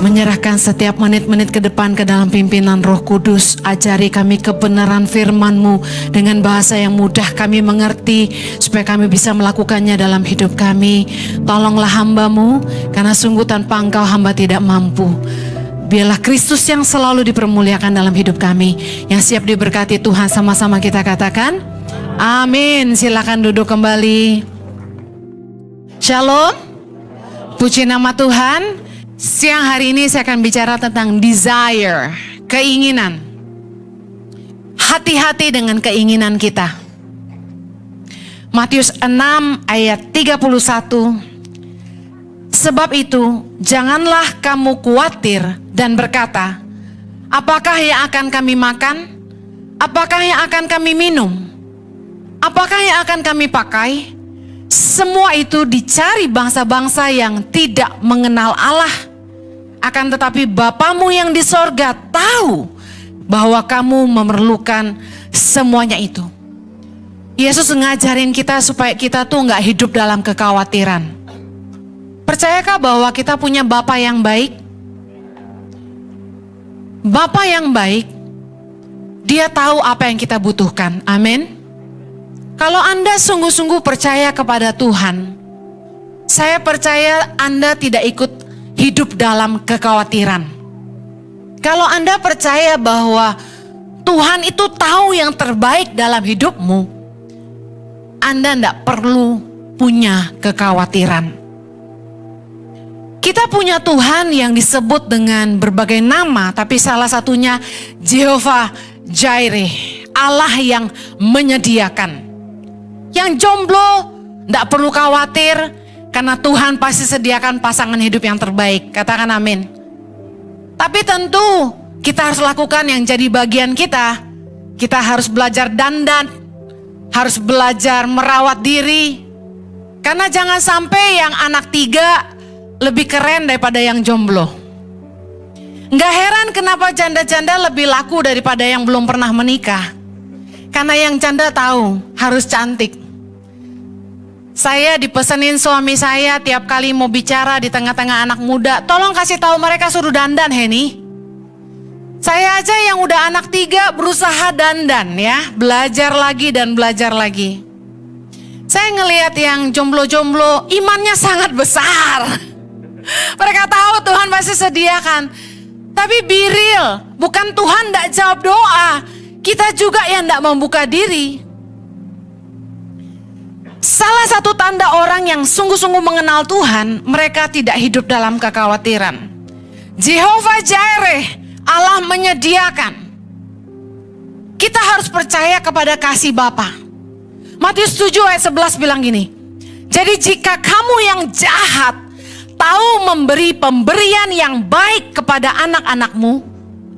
Menyerahkan setiap menit-menit ke depan ke dalam pimpinan Roh Kudus. Ajari kami kebenaran firman-Mu dengan bahasa yang mudah kami mengerti, supaya kami bisa melakukannya dalam hidup kami. Tolonglah hamba-Mu, karena sungguh tanpa Engkau hamba tidak mampu. Biarlah Kristus yang selalu dipermuliakan dalam hidup kami. Yang siap diberkati Tuhan, sama-sama kita katakan amin. Silakan duduk kembali. Shalom. Puji nama Tuhan. Siang hari ini saya akan bicara tentang desire, keinginan. Hati-hati dengan keinginan kita. Matius 6 ayat 31. Sebab itu, janganlah kamu khawatir dan berkata, apakah yang akan kami makan? Apakah yang akan kami minum? Apakah yang akan kami pakai? Semua itu dicari bangsa-bangsa yang tidak mengenal Allah. Akan tetapi Bapamu yang di sorga tahu bahwa kamu memerlukan semuanya itu. Yesus ngajarin kita supaya kita tuh gak hidup dalam kekhawatiran. Percayakah bahwa kita punya Bapa yang baik? Bapa yang baik, Dia tahu apa yang kita butuhkan. Amin. Kalau Anda sungguh-sungguh percaya kepada Tuhan, saya percaya Anda tidak ikut hidup dalam kekhawatiran. Kalau Anda percaya bahwa Tuhan itu tahu yang terbaik dalam hidupmu, Anda tidak perlu punya kekhawatiran. Kita punya Tuhan yang disebut dengan berbagai nama, tapi salah satunya Jehovah Jireh, Allah yang menyediakan. Yang jomblo tidak perlu khawatir, karena Tuhan pasti sediakan pasangan hidup yang terbaik. Katakan amin. Tapi tentu kita harus lakukan yang jadi bagian kita. Kita harus belajar dandan, harus belajar merawat diri. Karena jangan sampai yang anak 3 lebih keren daripada yang jomblo. Nggak heran kenapa janda-janda lebih laku daripada yang belum pernah menikah. Karena yang janda tahu harus cantik. Saya dipesenin suami saya tiap kali mau bicara di tengah-tengah anak muda, tolong kasih tahu mereka suruh dandan, Heni. Saya aja yang udah anak 3 berusaha dandan ya, belajar lagi dan belajar lagi. Saya ngelihat yang jomblo-jomblo imannya sangat besar. Mereka tahu Tuhan pasti sediakan. Tapi be real, bukan Tuhan tidak jawab doa, kita juga yang tidak membuka diri. Salah satu tanda orang yang sungguh-sungguh mengenal Tuhan, mereka tidak hidup dalam kekhawatiran. Jehovah Jireh, Allah menyediakan. Kita harus percaya kepada kasih Bapa. Matius 7 ayat 11 bilang gini, jadi jika kamu yang jahat tahu memberi pemberian yang baik kepada anak-anakmu,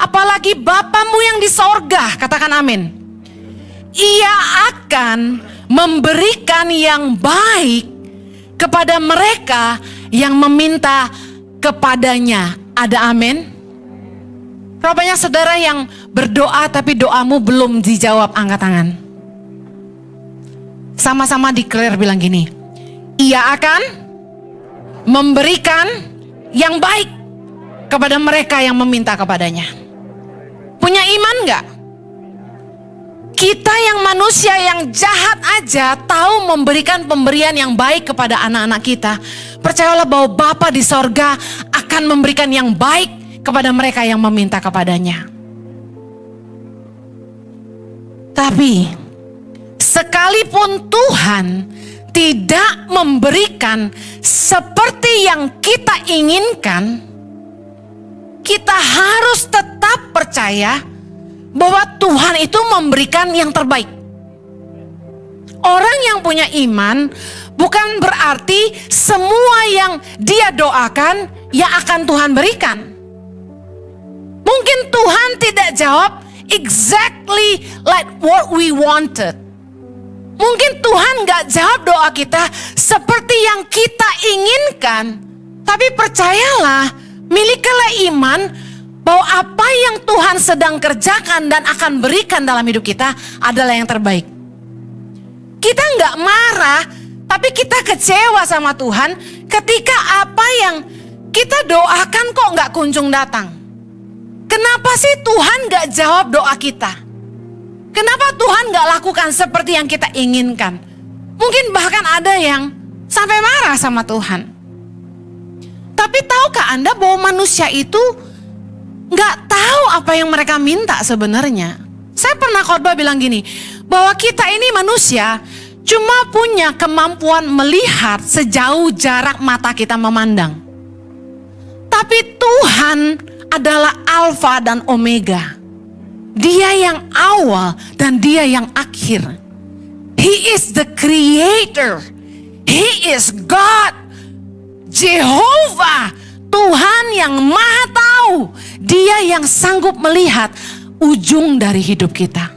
apalagi Bapamu yang di sorga, katakan amin. Ia akan memberikan yang baik kepada mereka yang meminta kepadanya. Ada amin? Berapa banyak saudara yang berdoa tapi doamu belum dijawab? Angkat tangan. Sama-sama declare bilang gini, ia akan memberikan yang baik kepada mereka yang meminta kepadanya. Punya iman gak? Kita yang manusia yang jahat aja tahu memberikan pemberian yang baik kepada anak-anak kita. Percayalah bahwa Bapa di sorga akan memberikan yang baik kepada mereka yang meminta kepadanya. Tapi sekalipun Tuhan tidak memberikan seperti yang kita inginkan, kita harus tetap percaya bahwa Tuhan itu memberikan yang terbaik. Orang yang punya iman bukan berarti semua yang dia doakan yang akan Tuhan berikan. Mungkin Tuhan tidak jawab exactly like what we wanted. Mungkin Tuhan gak jawab doa kita seperti yang kita inginkan. Tapi percayalah, milikilah iman bahwa apa yang Tuhan sedang kerjakan dan akan berikan dalam hidup kita adalah yang terbaik. Kita nggak marah, tapi kita kecewa sama Tuhan ketika apa yang Kita doakan kok gak kunjung datang. Kenapa sih Tuhan gak jawab doa kita? Kenapa Tuhan gak lakukan seperti yang kita inginkan? Mungkin bahkan ada yang sampai marah sama Tuhan. Tapi tahukah Anda bahwa manusia itu gak tahu apa yang mereka minta sebenarnya? Saya pernah khotbah bilang gini, bahwa kita ini manusia cuma punya kemampuan melihat sejauh jarak mata kita memandang. Tapi Tuhan adalah Alfa dan Omega. Dia yang awal dan dia yang akhir. He is the creator. He is God. Jehovah, Tuhan yang maha tahu. Dia yang sanggup melihat ujung dari hidup kita.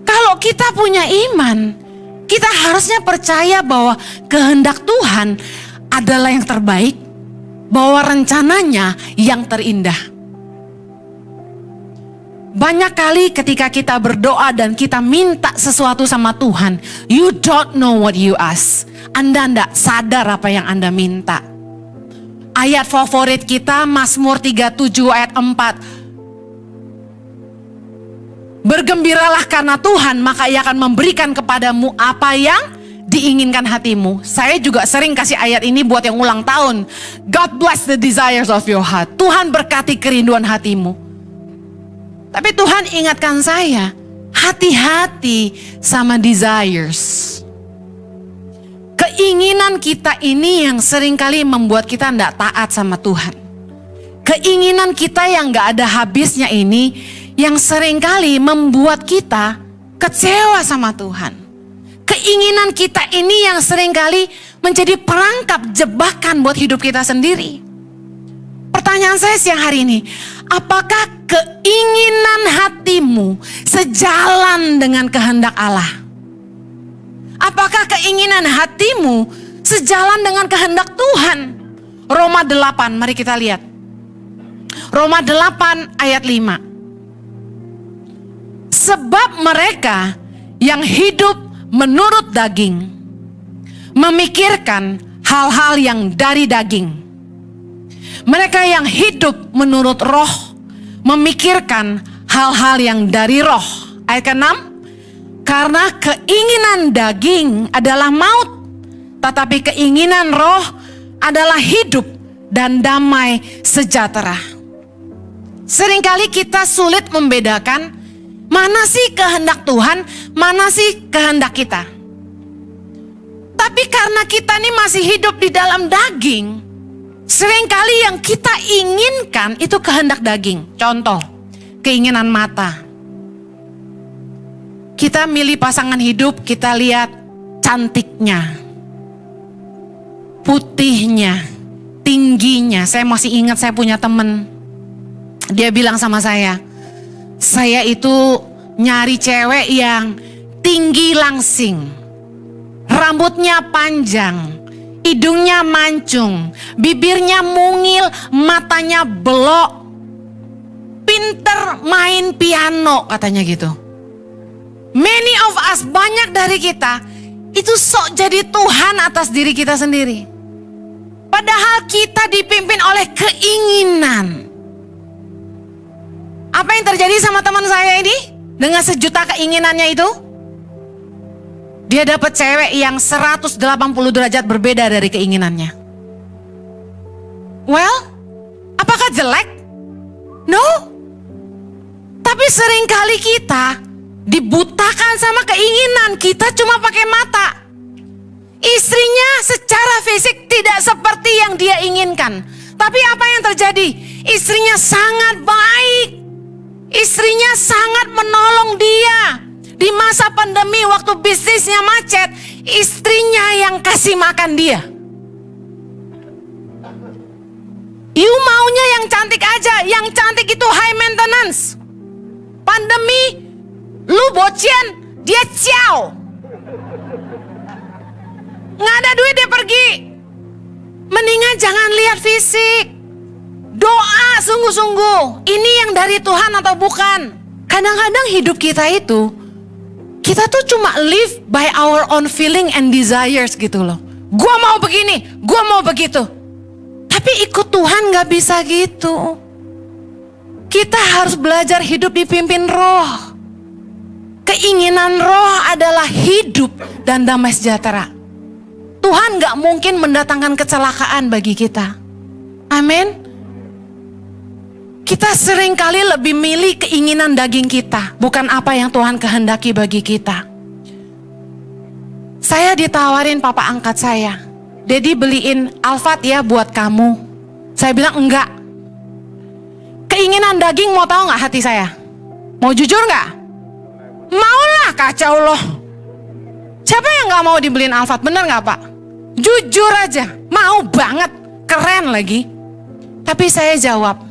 Kalau kita punya iman, kita harusnya percaya bahwa kehendak Tuhan adalah yang terbaik, bahwa rencananya yang terindah. Banyak kali ketika kita berdoa dan kita minta sesuatu sama Tuhan, you don't know what you ask. Anda tidak sadar apa yang Anda minta. Ayat favorit kita Mazmur 37 ayat 4. Bergembiralah karena Tuhan, maka Ia akan memberikan kepadamu apa yang diinginkan hatimu. Saya juga sering kasih ayat ini buat yang ulang tahun. God bless the desires of your heart. Tuhan berkati kerinduan hatimu. Tapi Tuhan ingatkan saya, hati-hati sama desires. Keinginan kita ini yang seringkali membuat kita tidak taat sama Tuhan. Keinginan kita yang gak ada habisnya ini yang seringkali membuat kita kecewa sama Tuhan. Keinginan kita ini yang seringkali menjadi perangkap jebakan buat hidup kita sendiri. Pertanyaan saya siang hari ini, apakah keinginan hatimu sejalan dengan kehendak Allah? Apakah keinginan hatimu sejalan dengan kehendak Tuhan? Roma 8, mari kita lihat. Roma 8 ayat 5. Sebab mereka yang hidup menurut daging memikirkan hal-hal yang dari daging. Mereka yang hidup menurut roh memikirkan hal-hal yang dari roh. Ayat ke-6. Karena keinginan daging adalah maut, tetapi keinginan roh adalah hidup dan damai sejahtera. Seringkali kita sulit membedakan mana sih kehendak Tuhan, mana sih kehendak kita. Tapi karena kita ini masih hidup di dalam daging, seringkali yang kita inginkan itu kehendak daging. Contoh, keinginan mata. Kita milih pasangan hidup, kita lihat cantiknya, putihnya, tingginya. Saya masih ingat saya punya temen, dia bilang sama saya itu nyari cewek yang tinggi langsing, rambutnya panjang, hidungnya mancung, bibirnya mungil, matanya belok, pinter main piano katanya gitu. Many of us, banyak dari kita itu sok jadi Tuhan atas diri kita sendiri. Padahal kita dipimpin oleh keinginan. Apa yang terjadi sama teman saya ini? Dengan sejuta keinginannya itu, dia dapat cewek yang 180 derajat berbeda dari keinginannya. Well, apakah jelek? No. Tapi seringkali kita dibutakan sama keinginan, kita cuma pakai mata. Istrinya secara fisik tidak seperti yang dia inginkan. Tapi apa yang terjadi? Istrinya sangat baik. Istrinya sangat menolong dia. Di masa pandemi waktu bisnisnya macet, istrinya yang kasih makan dia. You maunya yang cantik aja, yang cantik itu high maintenance. Pandemi, lu bocian, dia ciao. Nggak ada duit dia pergi. Mendingan jangan lihat fisik. Doa sungguh-sungguh, ini yang dari Tuhan atau bukan. Kadang-kadang hidup kita itu, kita tuh cuma live by our own feeling and desires gitu loh. Gua mau begini, gua mau begitu. Tapi ikut Tuhan gak bisa gitu. Kita harus belajar hidup dipimpin Roh. Keinginan Roh adalah hidup dan damai sejahtera. Tuhan gak mungkin mendatangkan kecelakaan bagi kita. Amin. Kita seringkali lebih milih keinginan daging kita, bukan apa yang Tuhan kehendaki bagi kita. Saya ditawarin papa angkat saya, Dedi beliin Alphard ya buat kamu. Saya bilang enggak. Keinginan daging mau tahu gak hati saya? Mau jujur gak? Maulah, kacau loh. Siapa yang gak mau dibeliin Alphard, bener gak Pak? Jujur aja, mau banget, keren lagi. Tapi saya jawab,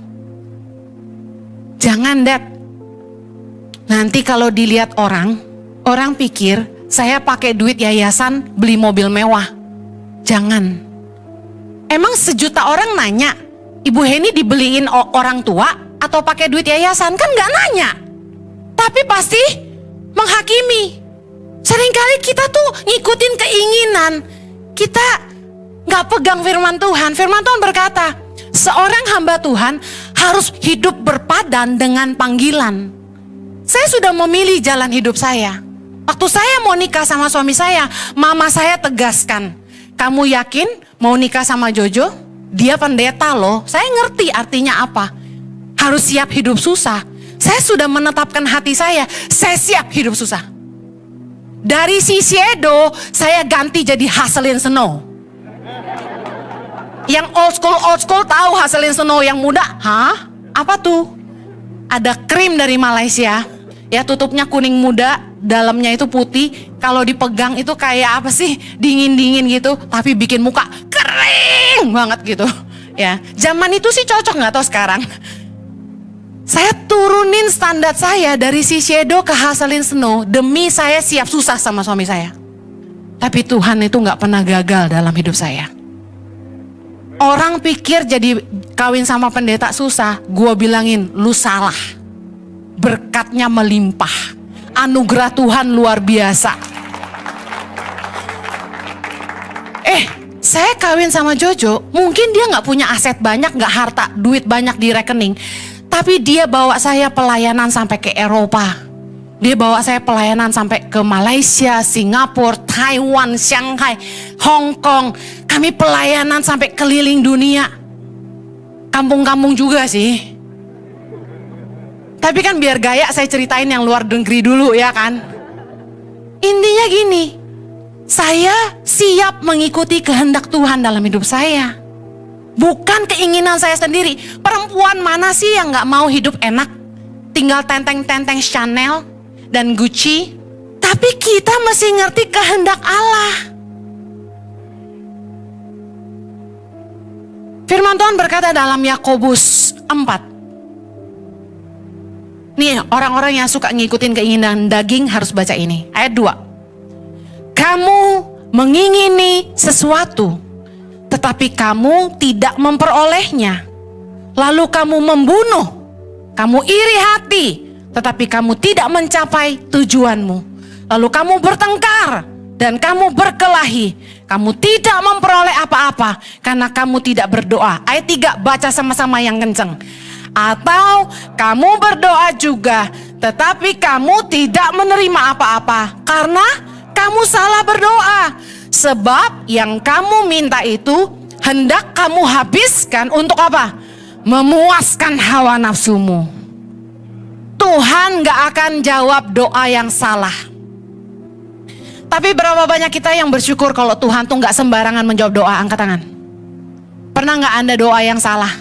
jangan Dad. Nanti kalau dilihat orang pikir saya pakai duit yayasan beli mobil mewah. Jangan. Emang sejuta orang nanya, Ibu Heni dibeliin orang tua atau pakai duit yayasan? Kan gak nanya. Tapi pasti menghakimi. Seringkali kita tuh ngikutin keinginan. Kita gak pegang firman Tuhan. Firman Tuhan berkata, seorang hamba Tuhan harus hidup berpadan dengan panggilan. Saya sudah memilih jalan hidup saya. Waktu saya mau nikah sama suami saya, mama saya tegaskan, kamu yakin mau nikah sama Jojo? Dia pendeta loh. Saya ngerti artinya apa. Harus siap hidup susah. Saya sudah menetapkan hati saya siap hidup susah. Dari Shiseido, saya ganti jadi Haselin Snow. Yang old school tahu Haselin Snow yang muda? Hah? Apa tuh? Ada krim dari Malaysia. Ya tutupnya kuning muda, dalamnya itu putih. Kalau dipegang itu kayak apa sih? Dingin-dingin gitu, tapi bikin muka kering banget gitu. Ya, zaman itu sih cocok, nggak tahu sekarang. Saya turunin standar saya dari Shiseido ke Haselin Snow demi saya siap susah sama suami saya. Tapi Tuhan itu nggak pernah gagal dalam hidup saya. Orang pikir jadi kawin sama pendeta susah, gue bilangin lu salah. Berkatnya melimpah, anugerah Tuhan luar biasa. Saya kawin sama Jojo, mungkin dia nggak punya aset banyak, nggak harta, duit banyak di rekening. Tapi dia bawa saya pelayanan sampai ke Eropa. Dia bawa saya pelayanan sampai ke Malaysia, Singapura, Taiwan, Shanghai, Hong Kong. Kami pelayanan sampai keliling dunia. Kampung-kampung juga sih. Tapi kan biar gaya saya ceritain yang luar negeri dulu ya kan. Intinya gini, saya siap mengikuti kehendak Tuhan dalam hidup saya. Bukan keinginan saya sendiri. Perempuan mana sih yang gak mau hidup enak? Tinggal tenteng-tenteng Chanel dan Gucci. Tapi kita mesti ngerti kehendak Allah. Firman Tuhan berkata dalam Yakobus 4. Nih orang-orang yang suka ngikutin keinginan daging harus baca ini. Ayat 2. Kamu mengingini sesuatu, tetapi kamu tidak memperolehnya. Lalu kamu membunuh, kamu iri hati, tetapi kamu tidak mencapai tujuanmu. Lalu kamu bertengkar dan kamu berkelahi. Kamu tidak memperoleh apa-apa karena kamu tidak berdoa. Ayat 3 baca sama-sama yang kenceng. Atau kamu berdoa juga, tetapi kamu tidak menerima apa-apa karena kamu salah berdoa. Sebab yang kamu minta itu hendak kamu habiskan untuk apa? Memuaskan hawa nafsumu. Tuhan gak akan jawab doa yang salah. Tapi berapa banyak kita yang bersyukur kalau Tuhan tuh gak sembarangan menjawab doa? Angkat tangan. Pernah gak Anda doa yang salah?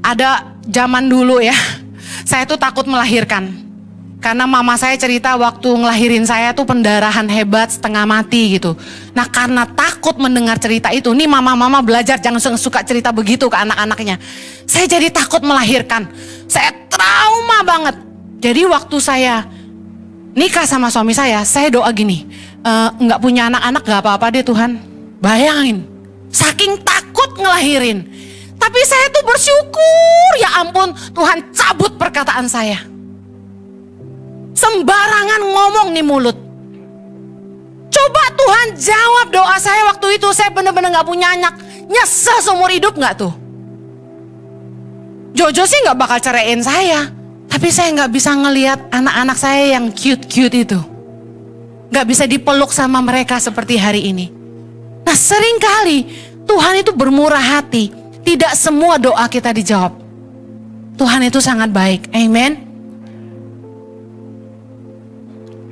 Ada zaman dulu ya, saya tuh takut melahirkan. Karena mama saya cerita waktu ngelahirin saya tuh pendarahan hebat, setengah mati gitu. Nah karena takut mendengar cerita itu, nih mama-mama belajar jangan suka cerita begitu ke anak-anaknya. Saya jadi takut melahirkan, saya trauma banget. Jadi waktu saya nikah sama suami saya doa gini, nggak punya anak-anak nggak apa-apa deh Tuhan. Bayangin, saking takut ngelahirin. Tapi saya tuh bersyukur, ya ampun Tuhan cabut perkataan saya. Sembarangan ngomong nih mulut. Coba Tuhan jawab doa saya waktu itu. Saya benar-benar gak punya anak. Nyesel seumur hidup gak tuh? Jojo sih gak bakal ceraiin saya. Tapi saya gak bisa ngelihat anak-anak saya yang cute-cute itu. Gak bisa dipeluk sama mereka seperti hari ini. Nah seringkali Tuhan itu bermurah hati. Tidak semua doa kita dijawab. Tuhan itu sangat baik. Amen.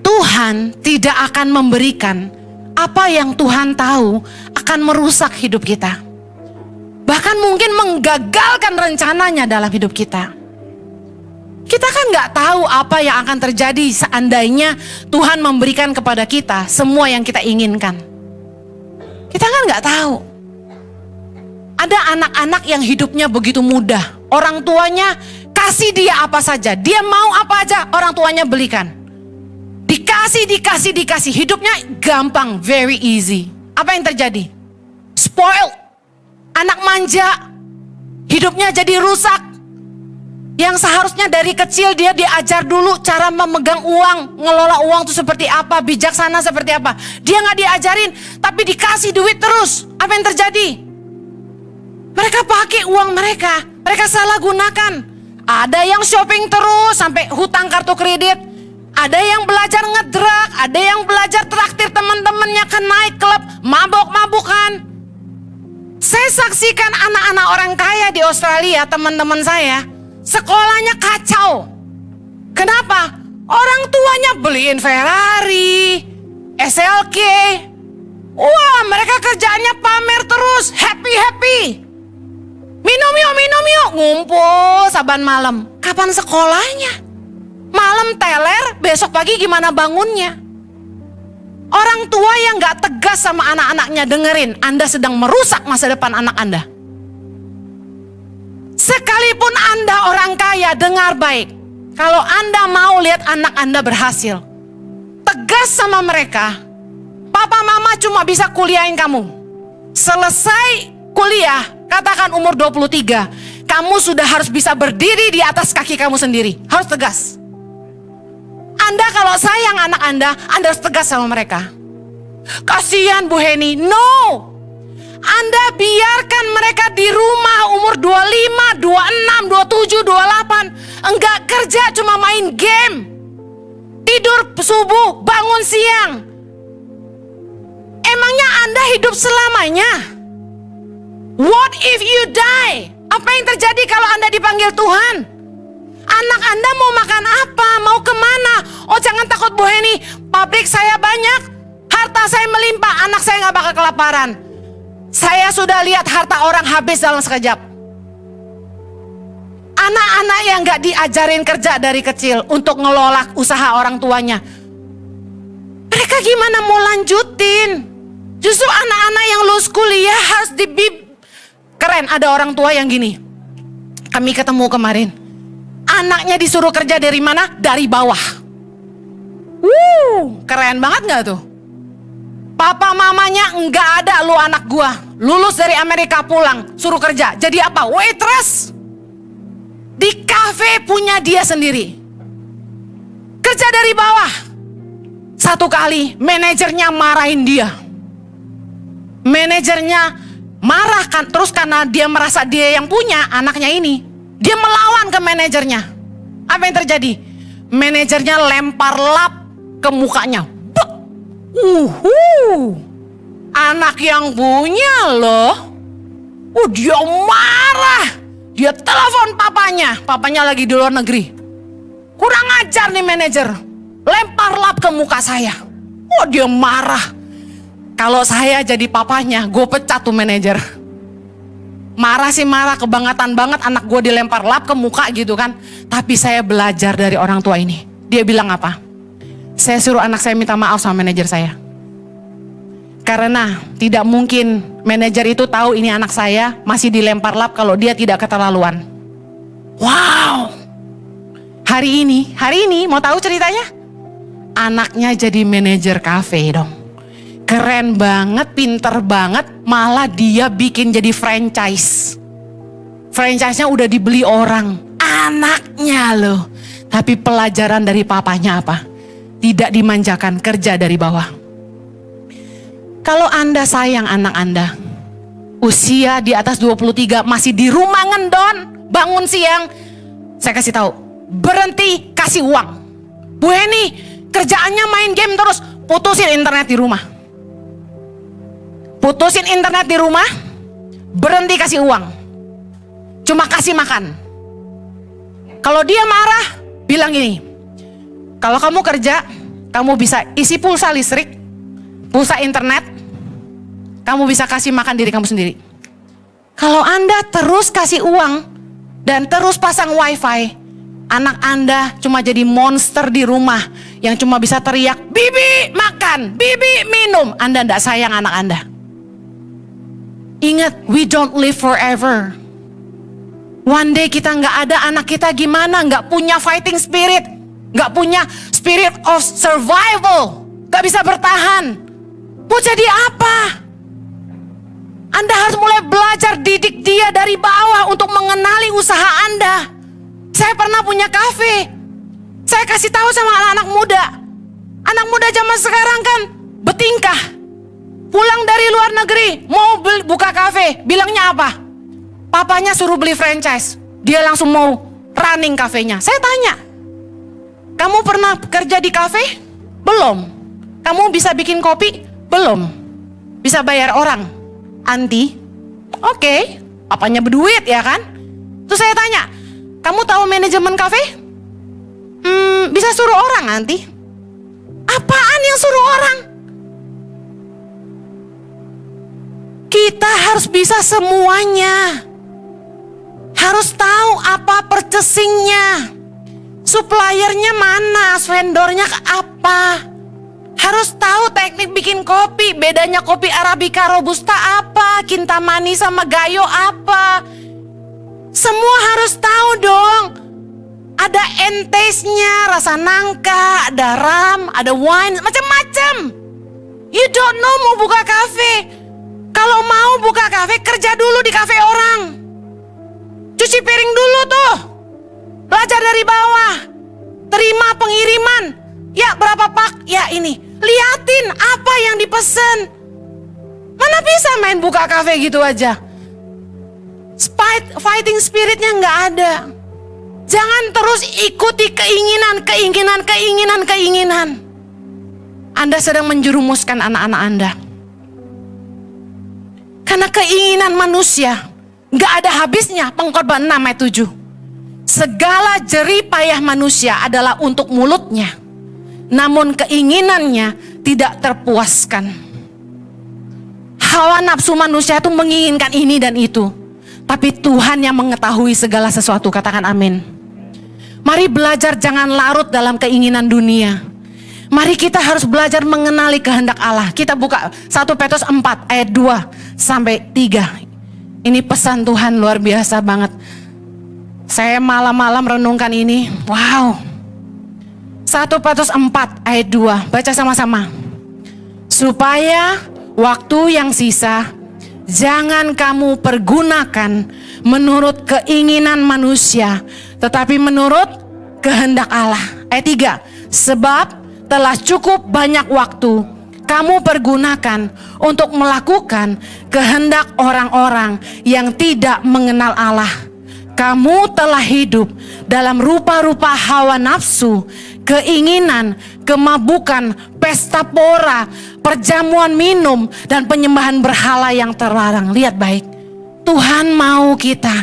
Tuhan tidak akan memberikan apa yang Tuhan tahu akan merusak hidup kita. Bahkan mungkin menggagalkan rencananya dalam hidup kita. Kita kan gak tahu apa yang akan terjadi seandainya Tuhan memberikan kepada kita semua yang kita inginkan. Kita kan gak tahu. Ada anak-anak yang hidupnya begitu mudah. Orang tuanya kasih dia apa saja. Dia mau apa aja orang tuanya belikan. Dikasih. Hidupnya gampang, very easy. Apa yang terjadi? Spoiled. Anak manja. Hidupnya jadi rusak. Yang seharusnya dari kecil dia diajar dulu cara memegang uang, ngelola uang itu seperti apa, bijaksana seperti apa. Dia gak diajarin, tapi dikasih duit terus. Apa yang terjadi? Mereka pakai uang mereka salah gunakan. Ada yang shopping terus sampai hutang kartu kredit. Ada yang belajar ngedrug, ada yang belajar traktir teman-temannya ke night club, mabok-mabukan. Saya saksikan anak-anak orang kaya di Australia, teman-teman saya, sekolahnya kacau. Kenapa? Orang tuanya beliin Ferrari, SLK. Wah, mereka kerjaannya pamer terus, happy. Minum yuk, ngumpul saban malam. Kapan sekolahnya? Malam teler, besok pagi gimana bangunnya? Orang tua yang gak tegas sama anak-anaknya, dengerin, Anda sedang merusak masa depan anak Anda. Sekalipun Anda orang kaya, dengar baik. Kalau Anda mau lihat anak Anda berhasil, tegas sama mereka. Papa mama cuma bisa kuliahin kamu. Selesai kuliah, katakan umur 23, kamu sudah harus bisa berdiri di atas kaki kamu sendiri. Harus tegas. Anda kalau sayang anak Anda harus tegas sama mereka. Kasihan Bu Heni, no. Anda biarkan mereka di rumah umur 25, 26, 27, 28. Enggak kerja, cuma main game. Tidur subuh, bangun siang. Emangnya Anda hidup selamanya? What if you die? Apa yang terjadi kalau Anda dipanggil Tuhan? Anak Anda mau makan apa? Mau kemana? Oh jangan takut Bu Heni, pabrik saya banyak, harta saya melimpah, anak saya gak bakal kelaparan. Saya sudah lihat harta orang habis dalam sekejap. Anak-anak yang gak diajarin kerja dari kecil untuk ngelola usaha orang tuanya, mereka gimana mau lanjutin? Justru anak-anak yang lulus kuliah harus keren, ada orang tua yang gini. Kami ketemu kemarin. Anaknya disuruh kerja dari mana? Dari bawah. Keren banget gak tuh? Papa mamanya enggak ada, lu anak gua. Lulus dari Amerika pulang, suruh kerja. Jadi apa? Waitress. Di kafe punya dia sendiri. Kerja dari bawah. Satu kali manajernya marahin dia. Manajernya marah kan, terus karena dia merasa dia yang punya anaknya ini. Dia melawan ke manajernya. Apa yang terjadi? Manajernya lempar lap ke mukanya. Anak yang punya loh. Dia marah. Dia telepon papanya. Papanya lagi di luar negeri. Kurang ajar nih manajer. Lempar lap ke muka saya. Dia marah. Kalau saya jadi papanya, gue pecat tuh manajer. Marah sih marah, kebangetan banget anak gue dilempar lap ke muka gitu kan. Tapi saya belajar dari orang tua ini. Dia bilang apa? Saya suruh anak saya minta maaf sama manajer saya. Karena tidak mungkin manajer itu tahu ini anak saya masih dilempar lap kalau dia tidak keterlaluan. Wow. Hari ini mau tahu ceritanya? Anaknya jadi manajer kafe dong. Keren banget, pinter banget, malah dia bikin jadi franchise. Franchise-nya udah dibeli orang. Anaknya loh. Tapi pelajaran dari papanya apa? Tidak dimanjakan, kerja dari bawah. Kalau Anda sayang anak Anda, usia di atas 23 masih di rumah ngendon, bangun siang, saya kasih tahu, berhenti kasih uang. Bu Heni, kerjaannya main game terus, putusin internet di rumah. Putusin internet di rumah, berhenti kasih uang. Cuma kasih makan. Kalau dia marah, bilang gini, kalau kamu kerja, kamu bisa isi pulsa listrik, pulsa internet, kamu bisa kasih makan diri kamu sendiri. Kalau Anda terus kasih uang dan terus pasang wifi, anak Anda cuma jadi monster di rumah yang cuma bisa teriak, "Bibi makan, bibi minum." Anda tidak sayang anak Anda. Ingat, we don't live forever. One day kita nggak ada, anak kita gimana? Nggak punya fighting spirit, nggak punya spirit of survival, nggak bisa bertahan. Mau jadi apa? Anda harus mulai belajar didik dia dari bawah untuk mengenali usaha Anda. Saya pernah punya kafe. Saya kasih tahu sama anak-anak muda. Anak muda zaman sekarang kan bertingkah. Pulang dari luar negeri, mau buka kafe. Bilangnya apa? Papanya suruh beli franchise. Dia langsung mau running kafenya. Saya tanya, kamu pernah kerja di kafe? Belum. Kamu bisa bikin kopi? Belum. Bisa bayar orang? Anti, oke, papanya berduit ya kan? Terus saya tanya, kamu tahu manajemen kafe? Bisa suruh orang nanti. Apaan yang suruh orang? Kita harus bisa semuanya. Harus tahu apa purchasingnya, suppliernya mana, vendornya apa. Harus tahu teknik bikin kopi, bedanya kopi Arabica Robusta apa, Kintamani sama Gayo apa. Semua harus tahu dong. Ada taste-nya, rasa nangka, ada ram, ada wine, macam-macam. You don't know mau buka kafe. Kalau mau buka kafe, kerja dulu di kafe orang. Cuci piring dulu tuh. Belajar dari bawah. Terima pengiriman. Ya berapa pak? Ya ini. Liatin apa yang dipesan. Mana bisa main buka kafe gitu aja. Fighting spiritnya nggak ada. Jangan terus ikuti keinginan. Anda sedang menjerumuskan anak-anak Anda. Karena keinginan manusia nggak ada habisnya. Pengkhotbah 6 ayat 7. Segala jerih payah manusia adalah untuk mulutnya, namun keinginannya tidak terpuaskan. Hawa nafsu manusia itu menginginkan ini dan itu. Tapi Tuhan yang mengetahui segala sesuatu, katakan amin. Mari belajar jangan larut dalam keinginan dunia. Mari kita harus belajar mengenali kehendak Allah. Kita buka 1 Petrus 4 ayat 2 sampai 3. Ini pesan Tuhan luar biasa banget. Saya malam-malam renungkan ini. Wow. 1 Petrus 4 ayat 2. Baca sama-sama. Supaya waktu yang sisa jangan kamu pergunakan menurut keinginan manusia, tetapi menurut kehendak Allah. Ayat 3. Sebab telah cukup banyak waktu kamu pergunakan untuk melakukan kehendak orang-orang yang tidak mengenal Allah. Kamu telah hidup dalam rupa-rupa hawa nafsu, keinginan, kemabukan, pesta pora, perjamuan minum, dan penyembahan berhala yang terlarang. Lihat baik, Tuhan mau kita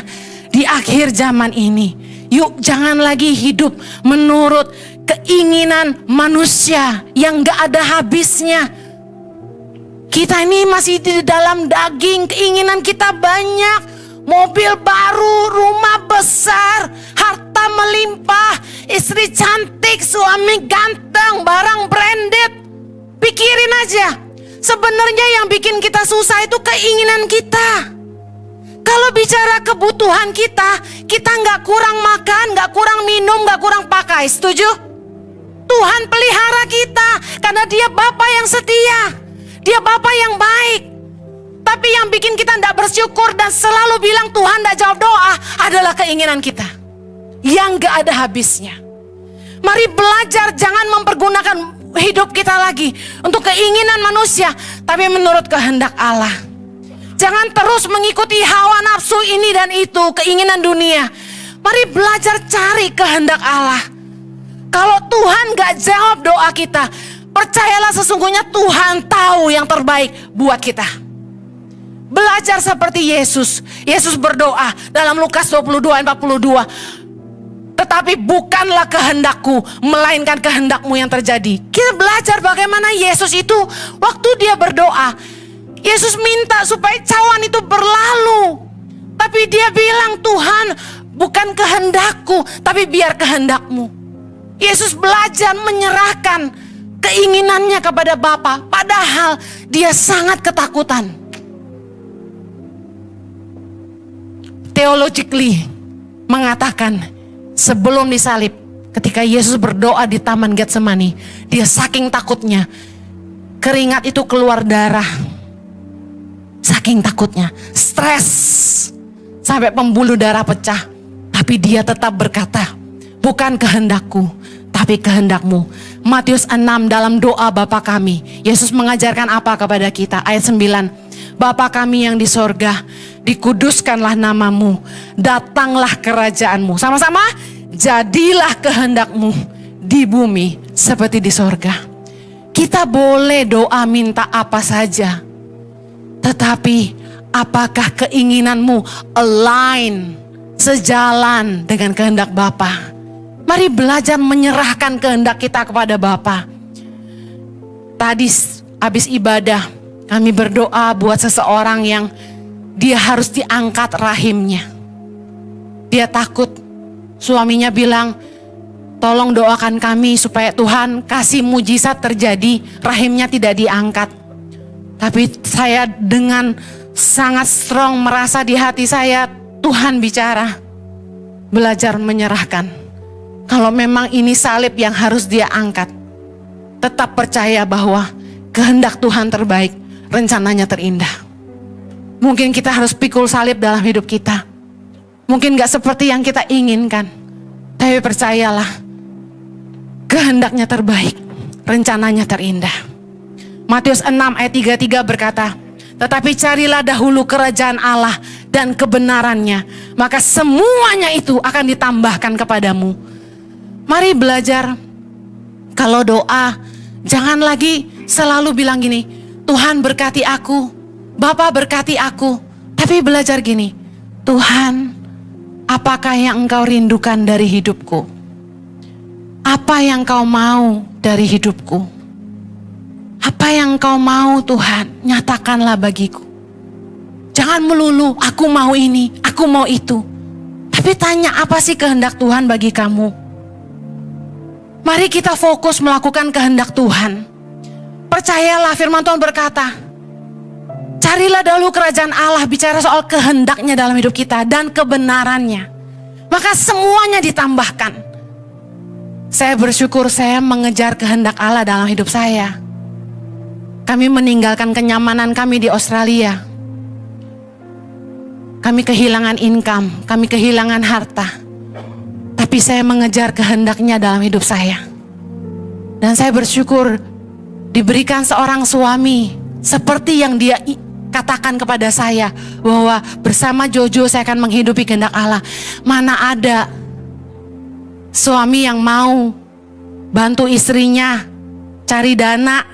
di akhir zaman ini, yuk jangan lagi hidup menurut keinginan manusia yang gak ada habisnya. Kita ini masih di dalam daging, keinginan kita banyak. Mobil baru, rumah besar, harta melimpah, istri cantik, suami ganteng, barang branded. Pikirin aja, sebenarnya yang bikin kita susah itu keinginan kita. Kalau bicara kebutuhan kita nggak kurang makan, nggak kurang minum, nggak kurang pakai. Setuju? Tuhan pelihara kita karena Dia Bapa yang setia, Dia Bapa yang baik. Tapi yang bikin kita tidak bersyukur dan selalu bilang Tuhan tidak jawab doa adalah keinginan kita yang gak ada habisnya. Mari belajar jangan mempergunakan hidup kita lagi untuk keinginan manusia, tapi menurut kehendak Allah. Jangan terus mengikuti hawa nafsu ini dan itu, keinginan dunia. Mari belajar cari kehendak Allah. Kalau Tuhan gak jawab doa kita, percayalah sesungguhnya Tuhan tahu yang terbaik buat kita. Belajar seperti Yesus. Yesus berdoa dalam Lukas 22 ayat 42. Tetapi bukanlah kehendakku, melainkan kehendakmu yang terjadi. Kita belajar bagaimana Yesus itu waktu dia berdoa. Yesus minta supaya cawan itu berlalu. Tapi dia bilang, Tuhan, bukan kehendakku, tapi biar kehendakmu. Yesus belajar menyerahkan keinginannya kepada Bapa, padahal dia sangat ketakutan. Theologically mengatakan, sebelum disalib, ketika Yesus berdoa di Taman Getsemani, dia saking takutnya, keringat itu keluar darah. Saking takutnya, stres, sampai pembuluh darah pecah. Tapi dia tetap berkata, bukan kehendakku, tapi kehendakmu. Matius 6 dalam doa Bapa kami, Yesus mengajarkan apa kepada kita? Ayat 9, Bapa kami yang di sorga, dikuduskanlah namamu, datanglah kerajaanmu. Sama-sama, jadilah kehendakmu di bumi seperti di sorga. Kita boleh doa minta apa saja, tetapi apakah keinginanmu align, sejalan dengan kehendak Bapa? Mari belajar menyerahkan kehendak kita kepada Bapa. Tadi habis ibadah, kami berdoa buat seseorang yang dia harus diangkat rahimnya. Dia takut, suaminya bilang, tolong doakan kami supaya Tuhan kasih mujizat terjadi, rahimnya tidak diangkat. Tapi saya dengan sangat strong merasa di hati saya, Tuhan bicara. Belajar menyerahkan. Kalau memang ini salib yang harus dia angkat, tetap percaya bahwa kehendak Tuhan terbaik, rencananya terindah. Mungkin kita harus pikul salib dalam hidup kita. Mungkin gak seperti yang kita inginkan. Tapi percayalah, kehendaknya terbaik, rencananya terindah. Matius 6 ayat 33 berkata, tetapi carilah dahulu kerajaan Allah dan kebenarannya, maka semuanya itu akan ditambahkan kepadamu. Mari belajar, kalau doa, jangan lagi selalu bilang gini, Tuhan berkati aku, Bapa berkati aku. Tapi belajar gini, Tuhan, apakah yang engkau rindukan dari hidupku? Apa yang kau mau dari hidupku? Apa yang kau mau Tuhan, nyatakanlah bagiku. Jangan melulu, aku mau ini, aku mau itu. Tapi tanya, apa sih kehendak Tuhan bagi kamu? Mari kita fokus melakukan kehendak Tuhan. Percayalah, firman Tuhan berkata, carilah dahulu kerajaan Allah, bicara soal kehendaknya dalam hidup kita dan kebenarannya. Maka semuanya ditambahkan. Saya bersyukur saya mengejar kehendak Allah dalam hidup saya. Kami meninggalkan kenyamanan kami di Australia. Kami kehilangan income, kami kehilangan harta. Tapi saya mengejar kehendaknya dalam hidup saya. Dan saya bersyukur diberikan seorang suami seperti yang dia katakan kepada saya, bahwa bersama Jojo saya akan menghidupi kehendak Allah. Mana ada suami yang mau bantu istrinya cari dana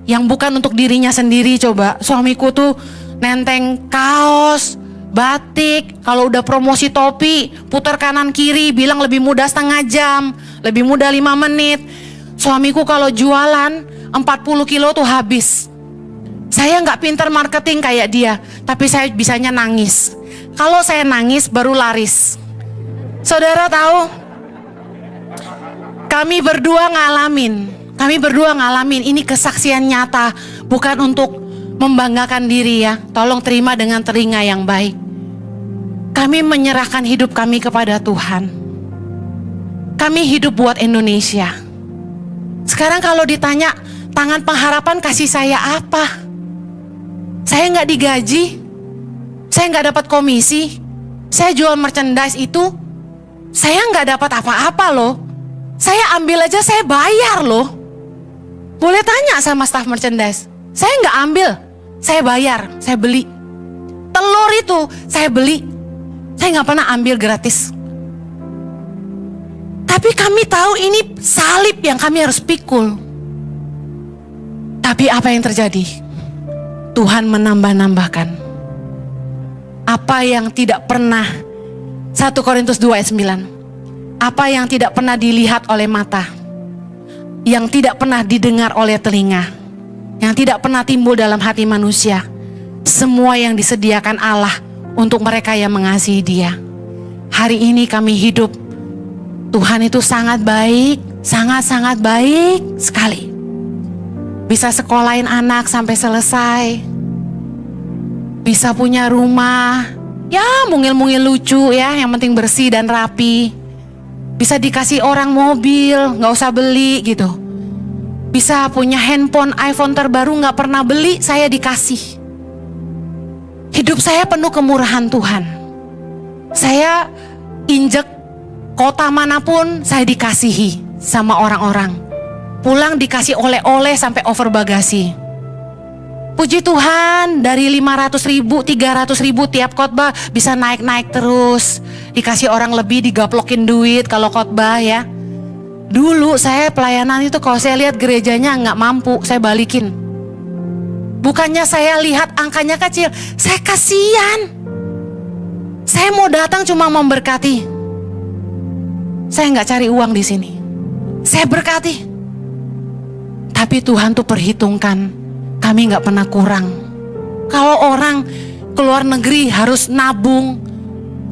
yang bukan untuk dirinya sendiri. Coba, suamiku tuh nenteng kaos, batik, kalau udah promosi topi, putar kanan kiri, bilang lebih mudah setengah jam, lebih mudah 5 menit. Suamiku kalau jualan 40 kilo tuh habis. Saya gak pintar marketing kayak dia, tapi saya bisanya nangis. Kalau saya nangis baru laris. Saudara tahu, kami berdua ngalamin ini kesaksian nyata, bukan untuk membanggakan diri ya. Tolong terima dengan telinga yang baik. Kami menyerahkan hidup kami kepada Tuhan. Kami hidup buat Indonesia. Sekarang kalau ditanya tangan pengharapan kasih saya apa? Saya nggak digaji, saya nggak dapat komisi, saya jual merchandise itu, saya nggak dapat apa-apa loh. Saya ambil aja saya bayar loh. Boleh tanya sama staf merchandise, Saya nggak ambil, saya bayar, saya beli. Telur itu saya beli, saya nggak pernah ambil gratis. Tapi kami tahu ini salib yang kami harus pikul. Tapi apa yang terjadi? Tuhan menambah-nambahkan. Apa yang tidak pernah, 1 Korintus 2 ayat 9. Apa yang tidak pernah dilihat oleh mata, yang tidak pernah didengar oleh telinga, yang tidak pernah timbul dalam hati manusia, semua yang disediakan Allah untuk mereka yang mengasihi Dia. Hari ini kami hidup, Tuhan itu sangat baik, sangat-sangat baik sekali. Bisa sekolahin anak sampai selesai, bisa punya rumah, ya mungil-mungil lucu ya, yang penting bersih dan rapi. Bisa dikasih orang mobil, gak usah beli gitu. Bisa punya handphone, iPhone terbaru gak pernah beli, saya dikasih. Hidup saya penuh kemurahan Tuhan. Saya injek kota manapun, saya dikasihi sama orang-orang. Pulang dikasih oleh-oleh sampai over bagasi. Puji Tuhan, dari 500.000, 300.000 tiap khotbah bisa naik-naik terus. Dikasih orang lebih, digaplokin duit kalau khotbah ya. Dulu saya pelayanan itu kalau saya lihat gerejanya nggak mampu, saya balikin. Bukannya saya lihat angkanya kecil, saya kasihan. Saya mau datang cuma memberkati. Saya nggak cari uang di sini. Saya berkati. Tapi Tuhan tuh perhitungkan, kami nggak pernah kurang. Kalau orang keluar negeri harus nabung,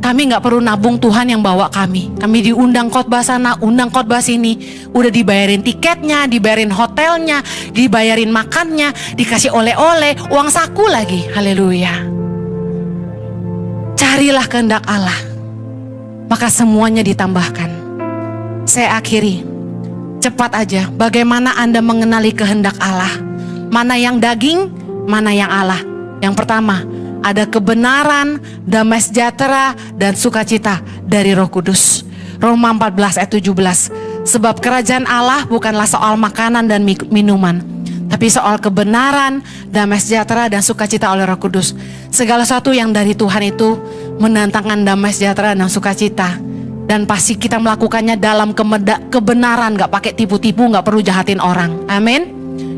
kami nggak perlu nabung, Tuhan yang bawa kami. Kami diundang khotbah sana, undang khotbah sini, udah dibayarin tiketnya, dibayarin hotelnya, dibayarin makannya, dikasih oleh-oleh, uang saku lagi. Haleluya. Carilah kehendak Allah, maka semuanya ditambahkan. Saya akhiri, cepat aja. Bagaimana Anda mengenali kehendak Allah? Mana yang daging, mana yang Allah? Yang pertama, ada kebenaran, damai sejahtera, dan sukacita dari Roh Kudus. Roma 14 ayat 17. Sebab kerajaan Allah bukanlah soal makanan dan minuman, tapi soal kebenaran, damai sejahtera, dan sukacita oleh Roh Kudus. Segala sesuatu yang dari Tuhan itu mendatangkan damai sejahtera dan sukacita. Dan pasti kita melakukannya dalam kebenaran, gak pakai tipu-tipu, gak perlu jahatin orang. Amin.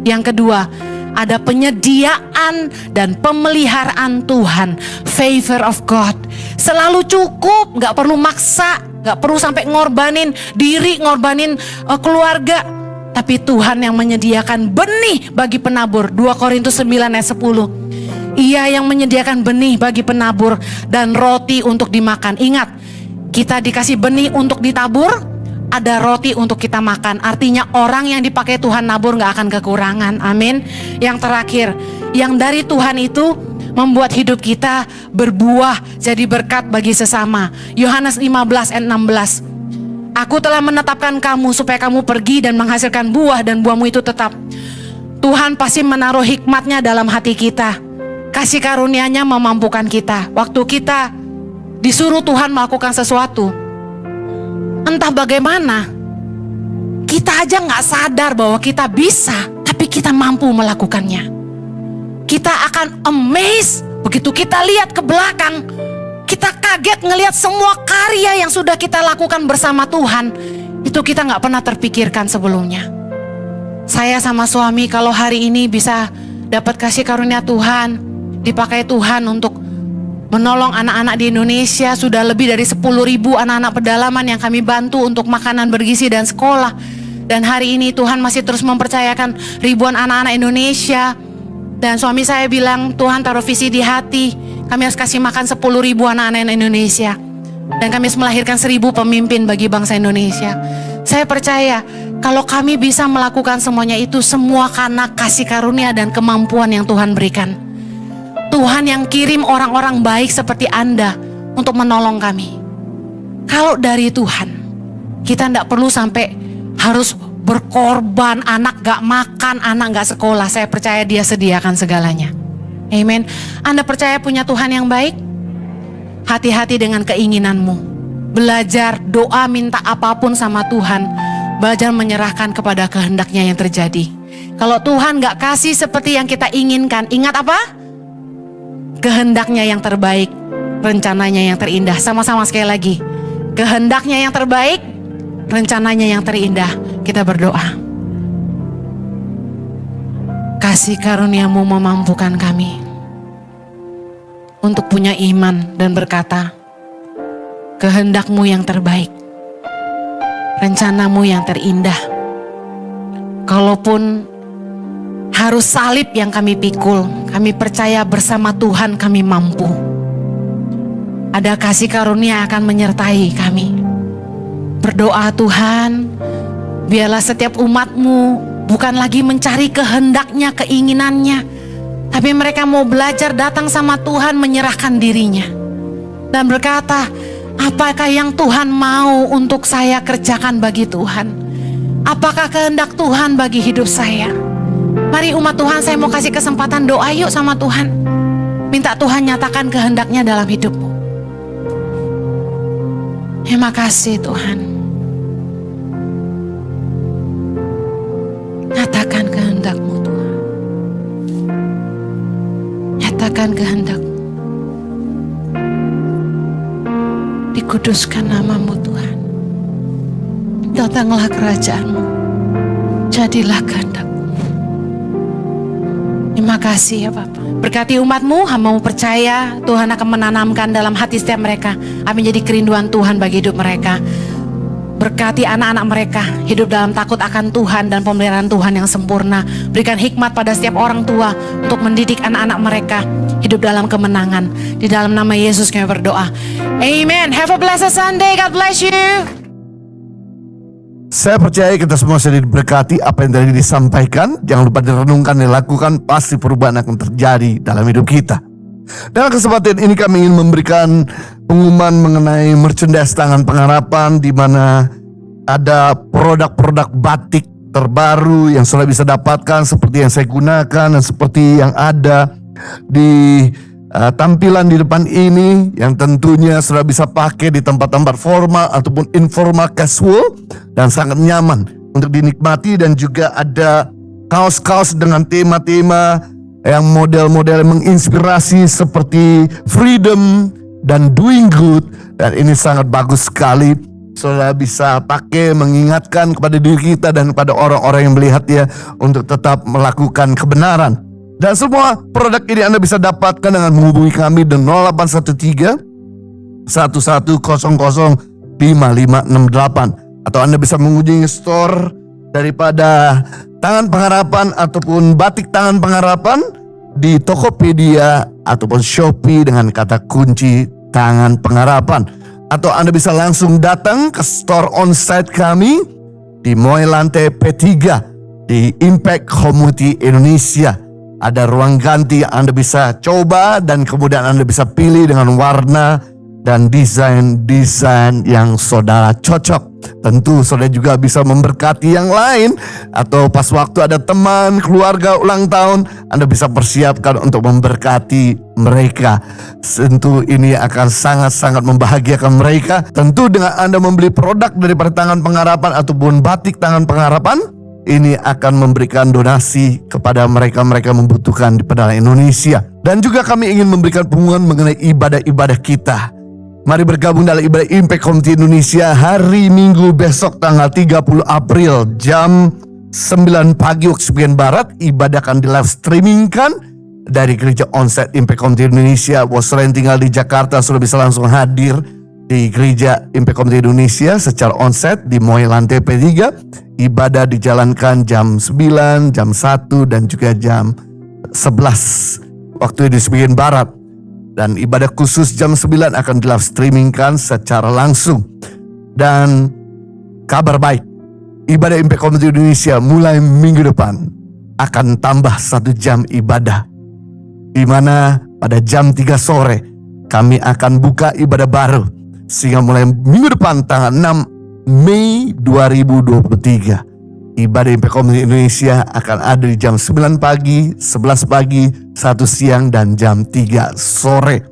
Yang kedua, ada penyediaan dan pemeliharaan Tuhan, favor of God. Selalu cukup, gak perlu maksa, gak perlu sampai ngorbanin diri, ngorbanin keluarga. Tapi Tuhan yang menyediakan benih bagi penabur. 2 Korintus 9 ayat 10. Ia yang menyediakan benih bagi penabur dan roti untuk dimakan. Ingat, kita dikasih benih untuk ditabur, ada roti untuk kita makan. Artinya orang yang dipakai Tuhan nabur gak akan kekurangan. Amin. Yang terakhir, yang dari Tuhan itu membuat hidup kita berbuah jadi berkat bagi sesama. Yohanes 15 ayat 16. Aku telah menetapkan kamu supaya kamu pergi dan menghasilkan buah, dan buahmu itu tetap. Tuhan pasti menaruh hikmatnya dalam hati kita. Kasih karunia-Nya memampukan kita. Waktu kita disuruh Tuhan melakukan sesuatu, entah bagaimana, kita aja gak sadar bahwa kita bisa, tapi kita mampu melakukannya. Kita akan amazed begitu kita lihat ke belakang. Kita kaget ngelihat semua karya yang sudah kita lakukan bersama Tuhan. Itu kita gak pernah terpikirkan sebelumnya. Saya sama suami kalau hari ini bisa dapat kasih karunia Tuhan, dipakai Tuhan untuk menolong anak-anak di Indonesia. Sudah lebih dari 10.000 anak-anak pedalaman yang kami bantu untuk makanan bergizi dan sekolah. Dan hari ini Tuhan masih terus mempercayakan ribuan anak-anak Indonesia. Dan suami saya bilang, Tuhan taruh visi di hati, kami harus kasih makan 10.000 anak-anak Indonesia. Dan kami harus melahirkan 1.000 pemimpin bagi bangsa Indonesia. Saya percaya kalau kami bisa melakukan semuanya itu, semua karena kasih karunia dan kemampuan yang Tuhan berikan. Tuhan yang kirim orang-orang baik seperti Anda untuk menolong kami. Kalau dari Tuhan, kita tidak perlu sampai harus berkorban, anak gak makan, anak gak sekolah. Saya percaya Dia sediakan segalanya. Amen. Anda percaya punya Tuhan yang baik? Hati-hati dengan keinginanmu. Belajar doa, minta apapun sama Tuhan. Belajar menyerahkan kepada kehendak-Nya yang terjadi. Kalau Tuhan gak kasih seperti yang kita inginkan, ingat apa? Kehendaknya yang terbaik, rencananya yang terindah. Sama-sama sekali lagi. Kehendaknya yang terbaik, rencananya yang terindah. Kita berdoa. Kasih karunia-Mu memampukan kami untuk punya iman dan berkata, kehendak-Mu yang terbaik, rencana-Mu yang terindah. Kalaupun harus salib yang kami pikul, kami percaya bersama Tuhan kami mampu. Ada kasih karunia akan menyertai kami. Berdoa Tuhan, biarlah setiap umat-Mu bukan lagi mencari kehendaknya, keinginannya, tapi mereka mau belajar datang sama Tuhan, menyerahkan dirinya dan berkata, apakah yang Tuhan mau untuk saya kerjakan bagi Tuhan? Apakah kehendak Tuhan bagi hidup saya? Mari umat Tuhan, saya mau kasih kesempatan doa yuk sama Tuhan. Minta Tuhan nyatakan kehendaknya dalam hidupmu. Terima kasih Tuhan. Nyatakan kehendak-Mu Tuhan. Nyatakan kehendak-Mu. Dikuduskan nama-Mu Tuhan. Datanglah kerajaan-Mu. Jadilah kehendak-Mu. Terima kasih ya Bapak. Berkati umat-Mu, hamba-Mu percaya Tuhan akan menanamkan dalam hati setiap mereka apa menjadi kerinduan Tuhan bagi hidup mereka. Berkati anak-anak mereka hidup dalam takut akan Tuhan dan pemeliharaan Tuhan yang sempurna. Berikan hikmat pada setiap orang tua untuk mendidik anak-anak mereka hidup dalam kemenangan. Di dalam nama Yesus kami berdoa. Amen. Have a blessed Sunday. God bless you. Saya percaya kita semua sudah diberkati apa yang tadi disampaikan. Jangan lupa direnungkan, dilakukan, pasti perubahan akan terjadi dalam hidup kita. Dalam kesempatan ini kami ingin memberikan pengumuman mengenai merchandise Tangan Pengharapan, di mana ada produk-produk batik terbaru yang sudah bisa dapatkan, seperti yang saya gunakan dan seperti yang ada di tampilan di depan ini, yang tentunya sudah bisa pakai di tempat-tempat formal ataupun informal casual dan sangat nyaman untuk dinikmati. Dan juga ada kaos-kaos dengan tema-tema yang model-model menginspirasi seperti freedom dan doing good, dan ini sangat bagus sekali. Sudah bisa pakai mengingatkan kepada diri kita dan kepada orang-orang yang melihatnya untuk tetap melakukan kebenaran. Dan semua produk ini Anda bisa dapatkan dengan menghubungi kami di 0813 1100 5568, atau Anda bisa mengunjungi store daripada Tangan Pengharapan ataupun batik Tangan Pengharapan di Tokopedia ataupun Shopee dengan kata kunci Tangan Pengharapan. Atau Anda bisa langsung datang ke store onsite kami di Moy Lantai P3 di Impact Community Indonesia. Ada ruang ganti yang Anda bisa coba dan kemudian Anda bisa pilih dengan warna dan desain yang saudara cocok. Tentu saudara juga bisa memberkati yang lain, atau pas waktu ada teman, keluarga ulang tahun, Anda bisa persiapkan untuk memberkati mereka. Tentu ini akan sangat-sangat membahagiakan mereka. Tentu dengan Anda membeli produk daripada Tangan Pengharapan ataupun batik Tangan Pengharapan, ini akan memberikan donasi kepada mereka-mereka membutuhkan di pedalaman Indonesia. Dan juga kami ingin memberikan pengumuman mengenai ibadah-ibadah kita. Mari bergabung dalam ibadah Impact Community Indonesia hari Minggu besok tanggal 30 April jam 9 pagi waktu sebagian barat. Ibadah akan di live streamingkan dari gereja onsite Impact Community Indonesia. Buat yang tinggal di Jakarta sudah bisa langsung hadir di gereja Impact Community Indonesia secara onsite di Moy Lantai P3. Ibadah dijalankan jam 9, jam 1 dan juga jam 11 waktu di sebagian barat. Dan ibadah khusus jam 9 akan di live streamingkan secara langsung. Dan kabar baik, ibadah Impact Community Indonesia mulai minggu depan akan tambah 1 jam ibadah, di mana pada jam 3 sore kami akan buka ibadah baru, sehingga mulai minggu depan tanggal 6 Mei 2023 ibadah Impact Community Indonesia akan ada di jam 9 pagi, 11 pagi, 1 siang dan jam 3 sore.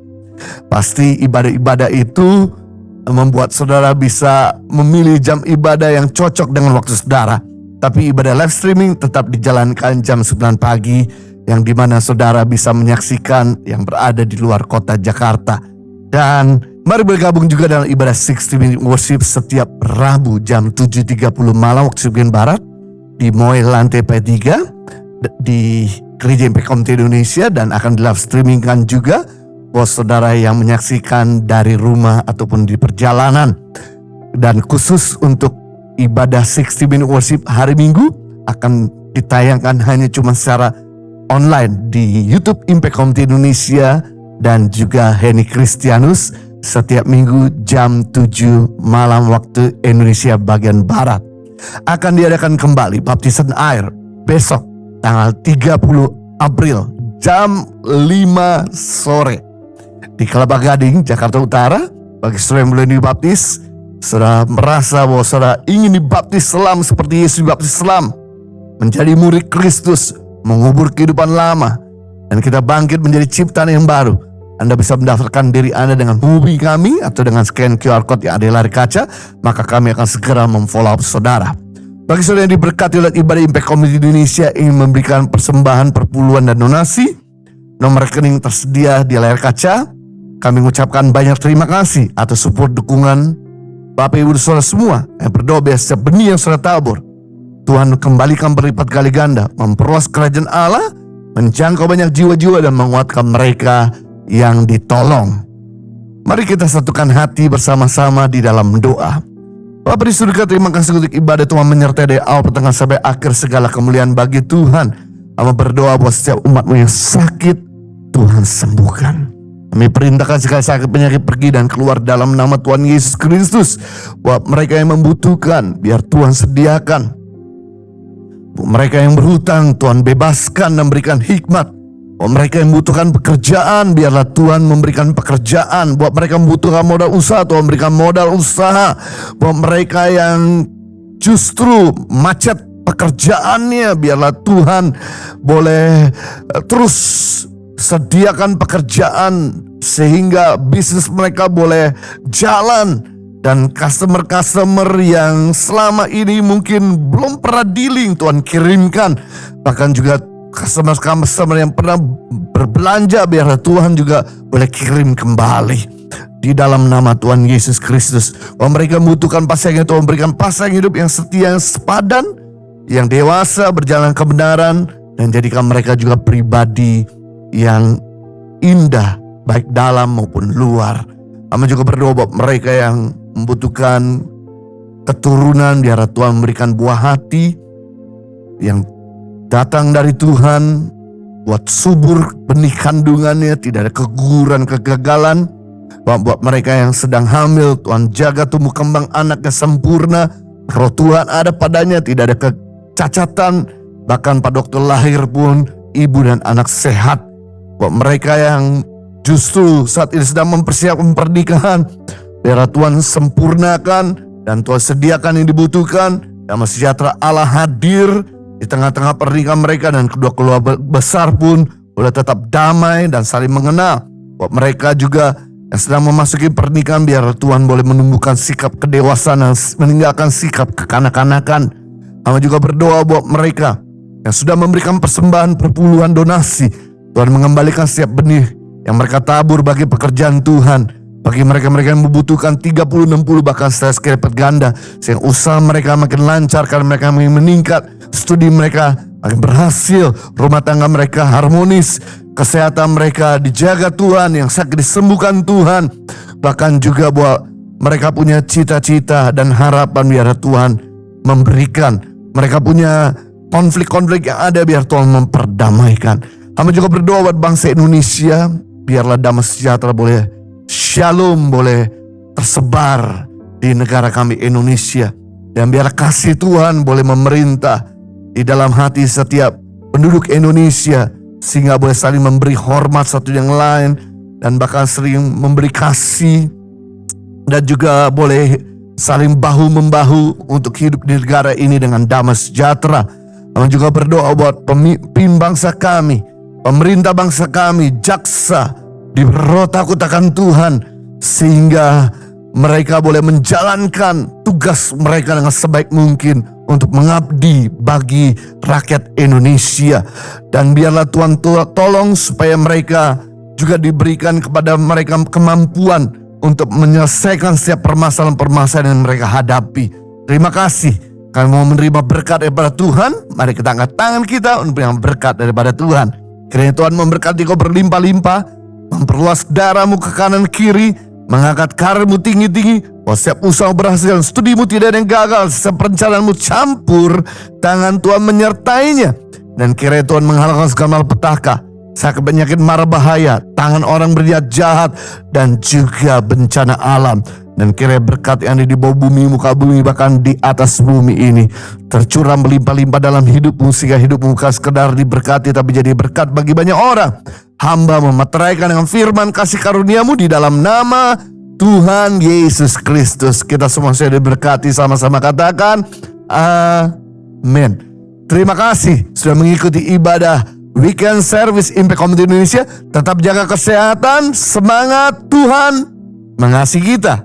Pasti ibadah-ibadah itu membuat saudara bisa memilih jam ibadah yang cocok dengan waktu saudara. Tapi ibadah live streaming tetap dijalankan jam 9 pagi, yang dimana saudara bisa menyaksikan yang berada di luar kota Jakarta. Dan mari bergabung juga dalam ibadah 60 Minute Worship setiap Rabu jam 7.30 malam waktu Bagian Barat di Moy lantai P3 di Gereja Impact Community Indonesia, dan akan di live streamingkan juga buat saudara yang menyaksikan dari rumah ataupun di perjalanan. Dan khusus untuk ibadah 60 Minute Worship hari Minggu akan ditayangkan hanya cuma secara online di YouTube Impact Community Indonesia dan juga Henny Kristianus setiap minggu jam 7 malam waktu Indonesia bagian Barat. Akan diadakan kembali baptisan air besok tanggal 30 April jam 5 sore di Kelapa Gading, Jakarta Utara. Bagi saudara yang belum dibaptis, saudara merasa bahwa saudara ingin dibaptis selam seperti Yesus dibaptis selam, menjadi murid Kristus, mengubur kehidupan lama, dan kita bangkit menjadi ciptaan yang baru. Anda bisa mendaftarkan diri Anda dengan hubungi kami atau dengan scan QR Code yang ada di layar kaca, maka kami akan segera memfollow up saudara. Bagi saudara yang diberkati oleh ibadah Impact Community Indonesia ingin memberikan persembahan, perpuluhan, dan donasi, nomor rekening tersedia di layar kaca. Kami mengucapkan banyak terima kasih atas support dukungan Bapak Ibu saudara semua yang berdoa biar setiap benih yang saudara tabur Tuhan kembalikan berlipat kali ganda, memperluas kerajaan Allah, menjangkau banyak jiwa-jiwa, dan menguatkan mereka yang ditolong. Mari kita satukan hati bersama-sama di dalam doa. Bapa di surga, terima kasih untuk ibadah Tuhan menyertai dari awal pertengahan sampai akhir, segala kemuliaan bagi Tuhan. Kami berdoa buat setiap umat-Mu yang sakit, Tuhan sembuhkan. Kami perintahkan segala sakit penyakit pergi dan keluar dalam nama Tuhan Yesus Kristus. Buat mereka yang membutuhkan, biar Tuhan sediakan. Buat mereka yang berhutang, Tuhan bebaskan dan berikan hikmat. Buat mereka yang membutuhkan pekerjaan, biarlah Tuhan memberikan pekerjaan. Buat mereka yang membutuhkan modal usaha, Tuhan berikan modal usaha. Buat mereka yang justru macet pekerjaannya, biarlah Tuhan boleh terus sediakan pekerjaan sehingga bisnis mereka boleh jalan. Dan customer-customer yang selama ini mungkin belum pernah dealing, Tuhan kirimkan. Bahkan juga customer-customer yang pernah berbelanja, biarlah Tuhan juga boleh kirim kembali. Di dalam nama Tuhan Yesus Kristus. Bahwa mereka membutuhkan pasangan, Tuhan berikan pasangan hidup yang setia, yang sepadan, yang dewasa, berjalan kebenaran, dan jadikan mereka juga pribadi yang indah, baik dalam maupun luar. Kami juga berdoa buat mereka yang membutuhkan keturunan, biar Tuhan memberikan buah hati yang datang dari Tuhan, buat subur benih kandungannya, tidak ada keguguran, kegagalan. Buat mereka yang sedang hamil, Tuhan jaga tumbuh kembang anaknya sempurna, roh Tuhan ada padanya, tidak ada kecacatan. Bahkan pada waktu lahir pun ibu dan anak sehat. Buat mereka yang justru saat ini sedang mempersiapkan pernikahan, biar Tuhan sempurnakan dan Tuhan sediakan yang dibutuhkan. Damai sejahtera Allah hadir di tengah-tengah pernikahan mereka, dan kedua keluarga besar pun boleh tetap damai dan saling mengenal. Buat mereka juga yang sedang memasuki pernikahan, biar Tuhan boleh menumbuhkan sikap kedewasaan dan meninggalkan sikap kekanak-kanakan. Kami juga berdoa buat mereka yang sudah memberikan persembahan, perpuluhan, donasi. Tuhan mengembalikan setiap benih yang mereka tabur bagi pekerjaan Tuhan. Bagi mereka-mereka yang membutuhkan 30, 60, bahkan sekali lipat ganda, sehingga usaha mereka makin lancar, karena mereka makin meningkat, studi mereka makin berhasil, rumah tangga mereka harmonis, kesehatan mereka dijaga Tuhan, yang sakit disembuhkan Tuhan. Bahkan juga buat mereka punya cita-cita dan harapan, biar Tuhan memberikan. Mereka punya konflik-konflik yang ada, biar Tuhan memperdamaikan. Kami juga berdoa buat bangsa Indonesia, biarlah damai sejahtera boleh shalom, boleh tersebar di negara kami Indonesia. Dan biarlah kasih Tuhan boleh memerintah di dalam hati setiap penduduk Indonesia, sehingga boleh saling memberi hormat satu yang lain, dan bahkan sering memberi kasih, dan juga boleh saling bahu-membahu untuk hidup di negara ini dengan damai sejahtera. Kami juga berdoa buat pemimpin bangsa kami, pemerintah bangsa kami, jaksa, diberi takut akan Tuhan, sehingga mereka boleh menjalankan tugas mereka dengan sebaik mungkin untuk mengabdi bagi rakyat Indonesia. Dan biarlah Tuhan tolong supaya mereka juga diberikan kepada mereka kemampuan untuk menyelesaikan setiap permasalahan-permasalahan yang mereka hadapi. Terima kasih. Kami mau menerima berkat daripada Tuhan. Mari kita angkat tangan kita untuk yang berkat daripada Tuhan. Kiranya Tuhan memberkati kau berlimpah-limpah, memperluas darahmu ke kanan kiri, mengangkat karirmu tinggi-tinggi. Setiap usaha berhasil, studimu tidak ada yang gagal, setiap perencanaanmu campur, tangan Tuhan menyertainya. Dan kiranya Tuhan menghalalkan segala malapetaka, sakit, penyakit, mara bahaya, tangan orang berniat jahat, dan juga bencana alam. Dan kiranya berkat yang ada di bawah bumi, muka bumi, bahkan di atas bumi ini tercurah melimpah-limpah dalam hidupmu, sehingga hidupmu bukan sekedar diberkati tapi jadi berkat bagi banyak orang. Hamba memeteraikan dengan firman kasih karuniamu di dalam nama Tuhan Yesus Kristus. Kita semua sudah diberkati, sama-sama katakan amin. Terima kasih sudah mengikuti ibadah Weekend Service Impact Community Indonesia. Tetap jaga kesehatan, semangat, Tuhan mengasihi kita.